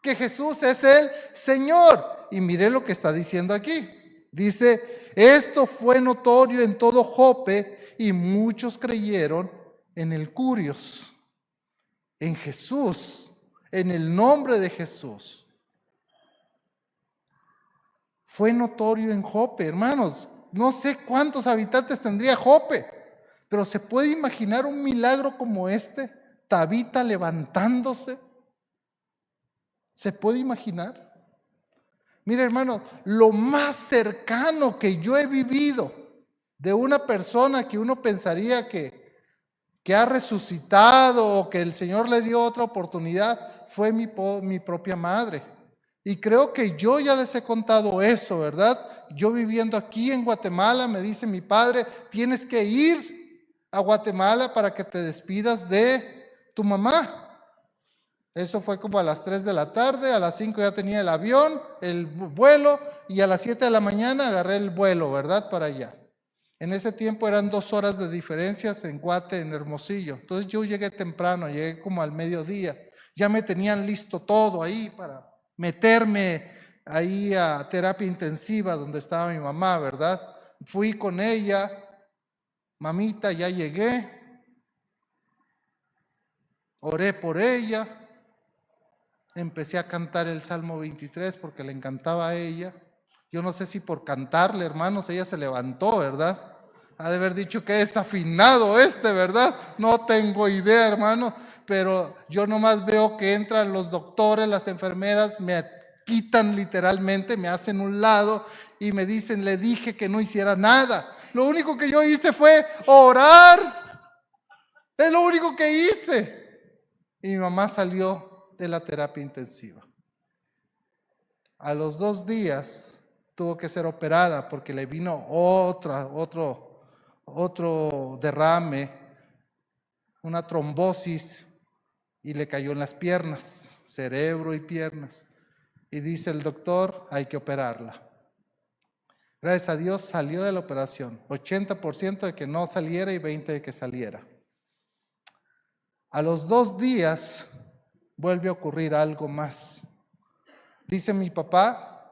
que Jesús es el Señor. Y mire lo que está diciendo aquí. Dice, esto fue notorio en todo Jope y muchos creyeron en el Curios, en Jesús, en el nombre de Jesús. Fue notorio en Jope, hermanos. No sé cuántos habitantes tendría Jope, pero ¿se puede imaginar un milagro como este? Tabita levantándose. ¿Se puede imaginar? Mira, hermano, lo más cercano que yo he vivido de una persona que uno pensaría que ha resucitado o que el Señor le dio otra oportunidad fue mi propia madre. Y creo que yo ya les he contado eso, ¿verdad? Yo viviendo aquí en Guatemala, me dice mi padre, tienes que ir a Guatemala para que te despidas de tu mamá. Eso fue como a las 3 de la tarde, a las 5 ya tenía el avión, el vuelo, y a las 7 de la mañana agarré el vuelo, ¿verdad? Para allá. En ese tiempo eran 2 horas de diferencias en Guate, en Hermosillo. Entonces yo llegué temprano, llegué como al mediodía. Ya me tenían listo todo ahí para meterme ahí a terapia intensiva donde estaba mi mamá, ¿verdad? Fui con ella, mamita, ya llegué, oré por ella, empecé a cantar el Salmo 23 porque le encantaba a ella. Yo no sé si por cantarle, hermanos, ella se levantó, ¿verdad? Ha de haber dicho que desafinado ¿verdad? No tengo idea, hermano, pero yo nomás veo que entran los doctores, las enfermeras, me quitan literalmente, me hacen un lado y me dicen, le dije que no hiciera nada. Lo único que yo hice fue orar. Es lo único que hice. Y mi mamá salió de la terapia intensiva. A los 2 días tuvo que ser operada porque le vino otro derrame, una trombosis, y le cayó en las piernas, cerebro y piernas. Y dice el doctor, hay que operarla. Gracias a Dios salió de la operación, 80% de que no saliera y 20% de que saliera. A los 2 días vuelve a ocurrir algo más. Dice mi papá,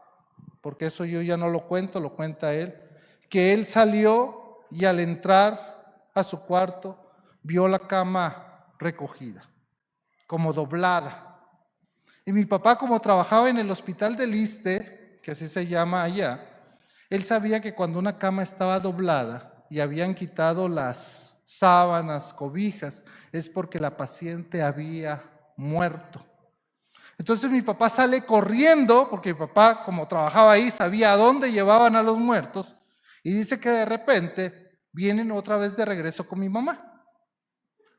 porque eso yo ya no lo cuento, lo cuenta él, que él salió y al entrar a su cuarto vio la cama recogida, como doblada. Y mi papá, como trabajaba en el hospital del Iste, que así se llama allá, él sabía que cuando una cama estaba doblada y habían quitado las sábanas, cobijas, es porque la paciente había muerto. Entonces mi papá sale corriendo, porque mi papá, como trabajaba ahí, sabía a dónde llevaban a los muertos, y dice que de repente vienen otra vez de regreso con mi mamá.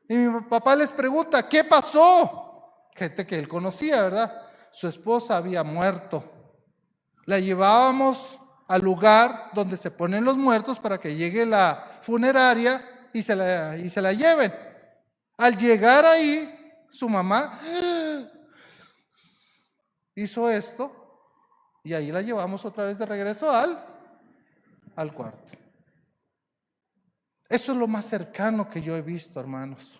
Y mi papá les pregunta, ¿qué pasó? Gente que él conocía, ¿verdad? Su esposa había muerto. La llevábamos al lugar donde se ponen los muertos para que llegue la funeraria y se la lleven. Al llegar ahí, su mamá hizo esto y ahí la llevamos otra vez de regreso al cuarto. Eso es lo más cercano que yo he visto, hermanos.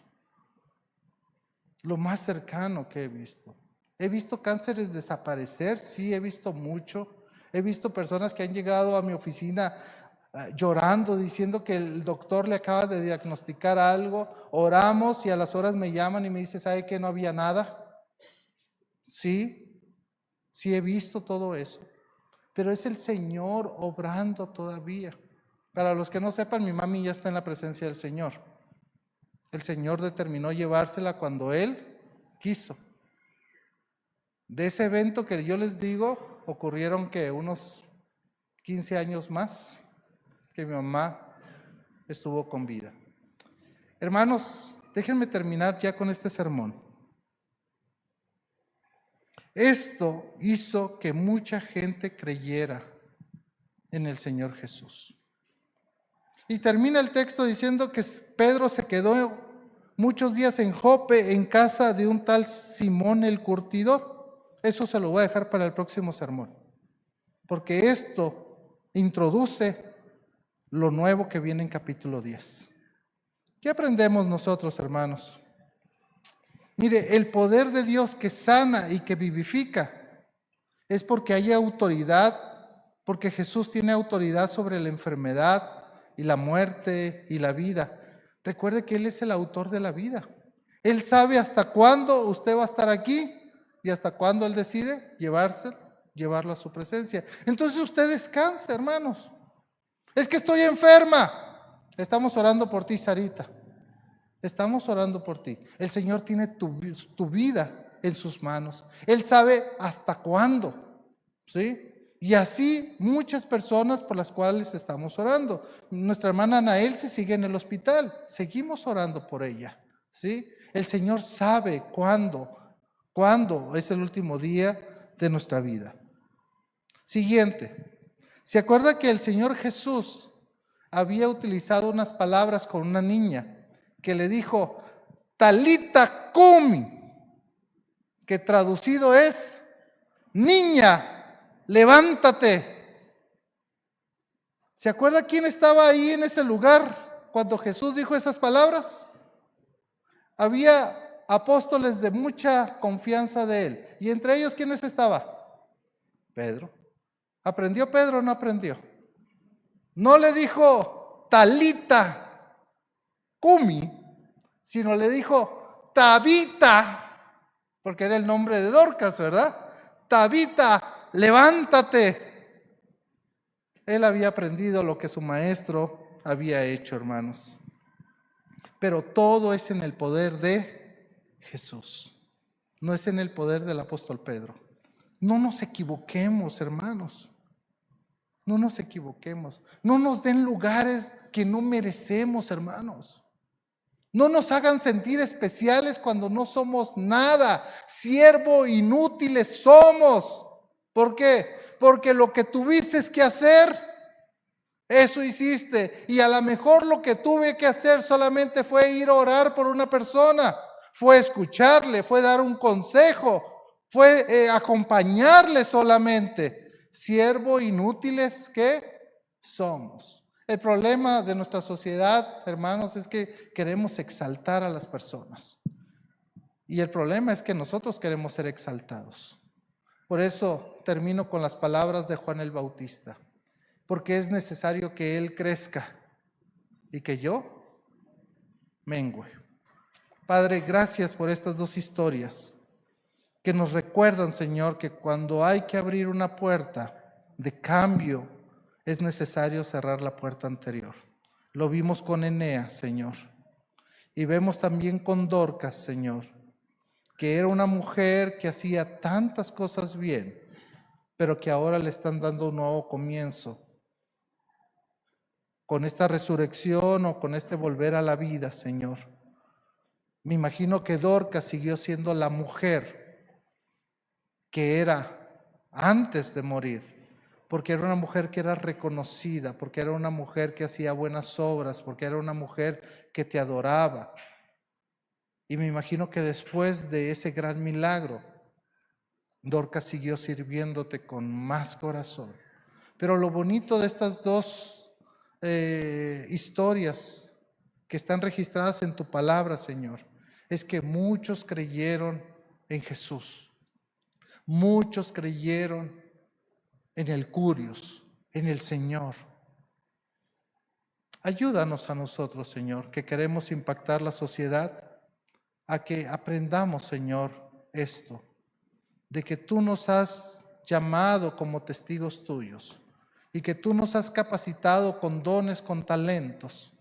Lo más cercano que he visto. He visto cánceres desaparecer, sí, he visto mucho. He visto personas que han llegado a mi oficina llorando, diciendo que el doctor le acaba de diagnosticar algo. Oramos y a las horas me llaman y me dicen, ¿sabe que no había nada? Sí, sí he visto todo eso. Pero es el Señor obrando todavía. Para los que no sepan, mi mami ya está en la presencia del Señor. El Señor determinó llevársela cuando Él quiso. De ese evento que yo les digo, ocurrieron que unos 15 años más que mi mamá estuvo con vida. Hermanos, déjenme terminar ya con este sermón. Esto hizo que mucha gente creyera en el Señor Jesús. Y termina el texto diciendo que Pedro se quedó muchos días en Jope, en casa de un tal Simón el curtidor. Eso se lo voy a dejar para el próximo sermón, porque esto introduce lo nuevo que viene en capítulo 10. ¿Qué aprendemos nosotros, hermanos? Mire, el poder de Dios que sana y que vivifica es porque hay autoridad, porque Jesús tiene autoridad sobre la enfermedad y la muerte y la vida. recuerde que Él es el autor de la vida. Él sabe hasta cuándo usted va a estar aquí y hasta cuándo Él decide llevarlo a su presencia. Entonces usted descansa, hermanos. Es que estoy enferma. Estamos orando por ti, Sarita. Estamos orando por ti. El Señor tiene tu vida en sus manos. Él sabe hasta cuándo, ¿sí? Y así muchas personas por las cuales estamos orando. Nuestra hermana Anael se sigue en el hospital. Seguimos orando por ella, ¿sí? El Señor sabe cuándo es el último día de nuestra vida. Siguiente. ¿Se acuerda que el Señor Jesús había utilizado unas palabras con una niña que le dijo, Talita cumi, que traducido es, niña, levántate? ¿Se acuerda quién estaba ahí en ese lugar cuando Jesús dijo esas palabras? Había apóstoles de mucha confianza de Él. ¿Y entre ellos quiénes estaba? Pedro. ¿Aprendió Pedro o no aprendió? No le dijo Talita cumi, sino le dijo Tabita, porque era el nombre de Dorcas, ¿verdad? Tabita, levántate. Él había aprendido lo que su maestro había hecho, hermanos. Pero todo es en el poder de Jesús. No es en el poder del apóstol Pedro. No nos equivoquemos, hermanos. No nos equivoquemos. No nos den lugares que no merecemos, hermanos. No nos hagan sentir especiales cuando no somos nada. Siervo inútiles somos. ¿Por qué? Porque lo que tuviste que hacer, eso hiciste. Y a lo mejor lo que tuve que hacer solamente fue ir a orar por una persona. Fue escucharle, fue dar un consejo, fue acompañarle solamente. Siervo inútiles que somos. El problema de nuestra sociedad, hermanos, es que queremos exaltar a las personas. Y el problema es que nosotros queremos ser exaltados. Por eso termino con las palabras de Juan el Bautista. Porque es necesario que Él crezca y que yo mengüe. Padre, gracias por estas dos historias que nos recuerdan, Señor, que cuando hay que abrir una puerta de cambio, es necesario cerrar la puerta anterior. Lo vimos con Eneas, Señor. Y vemos también con Dorcas, Señor, que era una mujer que hacía tantas cosas bien, pero que ahora le están dando un nuevo comienzo. Con esta resurrección o con este volver a la vida, Señor. Me imagino que Dorcas siguió siendo la mujer que era antes de morir, porque era una mujer que era reconocida, porque era una mujer que hacía buenas obras, porque era una mujer que te adoraba. Y me imagino que después de ese gran milagro, Dorcas siguió sirviéndote con más corazón. Pero lo bonito de estas dos historias que están registradas en tu palabra, Señor, es que muchos creyeron en Jesús. Muchos creyeron en el Curios, en el Señor. Ayúdanos a nosotros, Señor, que queremos impactar la sociedad, a que aprendamos, Señor, esto, de que tú nos has llamado como testigos tuyos y que tú nos has capacitado con dones, con talentos,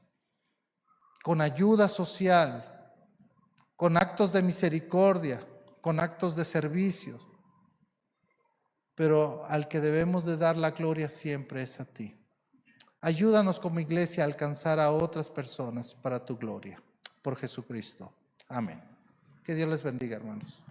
con ayuda social, con actos de misericordia, con actos de servicio. Pero al que debemos de dar la gloria siempre es a ti. Ayúdanos como iglesia a alcanzar a otras personas para tu gloria. Por Jesucristo. Amén. Que Dios les bendiga, hermanos.